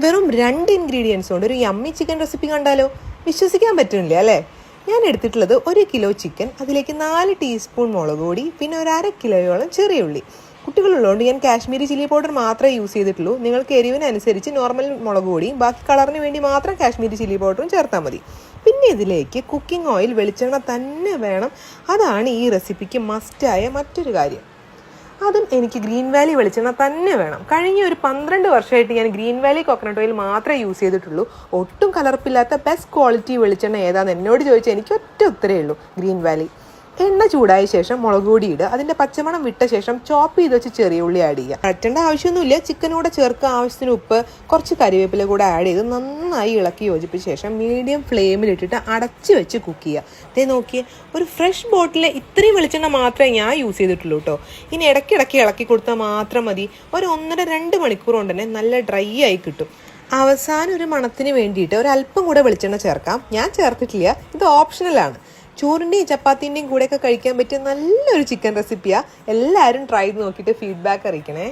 വെറും 2 ഇൻഗ്രീഡിയൻസ് കൊണ്ട് ഒരു യമ്മി ചിക്കൻ റെസിപ്പി കണ്ടാലോ? വിശ്വസിക്കാൻ പറ്റുന്നില്ല അല്ലേ? ഞാൻ എടുത്തിട്ടുള്ളത് 1 കിലോ ചിക്കൻ, അതിലേക്ക് 4 ടീസ്പൂൺ മുളക് പൊടി, പിന്നെ ഒരു 1/2 കിലോയോളം ചെറിയ ഉള്ളി. കുട്ടികളുള്ളതുകൊണ്ട് ഞാൻ കാശ്മീരി ചില്ലി പൗഡർ മാത്രമേ യൂസ് ചെയ്തിട്ടുള്ളൂ. നിങ്ങൾക്ക് എരിവിനനുസരിച്ച് നോർമൽ മുളക് പൊടിയും ബാക്കി കളറിന് വേണ്ടി മാത്രം കാശ്മീരി ചില്ലി പൗഡറും ചേർത്താൽ മതി. പിന്നെ ഇതിലേക്ക് കുക്കിംഗ് ഓയിൽ, വെളിച്ചെണ്ണ തന്നെ വേണം. അതാണ് ഈ റെസിപ്പിക്ക് മസ്റ്റായ മറ്റൊരു കാര്യം. അതും എനിക്ക് ഗ്രീൻ വാലി വെളിച്ചെണ്ണ തന്നെ വേണം. കഴിഞ്ഞ ഒരു 12 വർഷമായിട്ട് ഞാൻ ഗ്രീൻ വാലി കോക്കനട്ട് ഓയിൽ മാത്രമേ യൂസ് ചെയ്തിട്ടുള്ളൂ. ഒട്ടും കലർപ്പില്ലാത്ത ബെസ്റ്റ് ക്വാളിറ്റി വെളിച്ചെണ്ണ ഏതാണെന്ന് എന്നോട് ചോദിച്ചാൽ എനിക്ക് ഒറ്റ ഉത്തരേ ഉള്ളൂ, ഗ്രീൻ വാലി. എണ്ണ ചൂടായ ശേഷം മുളക് പൊടി ഇടുക. അതിൻ്റെ പച്ചമണം വിട്ട ശേഷം ചോപ്പ് ചെയ്ത് വെച്ച് ചെറിയ ഉള്ളി ആഡ് ചെയ്യുക. വഴറ്റേണ്ട ആവശ്യമൊന്നുമില്ല. ചിക്കൻ കൂടെ ചേർക്കുക, ആവശ്യത്തിന് ഉപ്പ്, കുറച്ച് കരിവേപ്പില കൂടെ ആഡ് ചെയ്ത് നന്നായി ഇളക്കി യോജിപ്പിച്ച ശേഷം മീഡിയം ഫ്ലെയിമിലിട്ടിട്ട് അടച്ച് വെച്ച് കുക്ക് ചെയ്യുക. അതേ നോക്കിയേ, ഒരു ഫ്രഷ് ബോട്ടിലെ ഇത്രയും വെളിച്ചെണ്ണ മാത്രമേ ഞാൻ യൂസ് ചെയ്തിട്ടുള്ളൂ കേട്ടോ. ഇനി ഇടയ്ക്കിടയ്ക്ക് ഇളക്കി കൊടുത്താൽ മാത്രം മതി. ഒരു 1.5-2 മണിക്കൂർ കൊണ്ട് തന്നെ നല്ല ഡ്രൈ ആയി കിട്ടും. അവസാനം ഒരു മണത്തിന് വേണ്ടിയിട്ട് ഒരല്പം കൂടെ വെളിച്ചെണ്ണ ചേർക്കാം. ഞാൻ ചേർത്തിട്ടില്ല, ഇത് ഓപ്ഷണലാണ്. ചോറിൻ്റെയും ചപ്പാത്തിൻ്റെയും കൂടെയൊക്കെ കഴിക്കാൻ പറ്റിയ നല്ലൊരു ചിക്കൻ റെസിപ്പിയാണ്. എല്ലാവരും ട്രൈ ചെയ്ത് നോക്കിയിട്ട് ഫീഡ്ബാക്ക് അറിയിക്കണേ.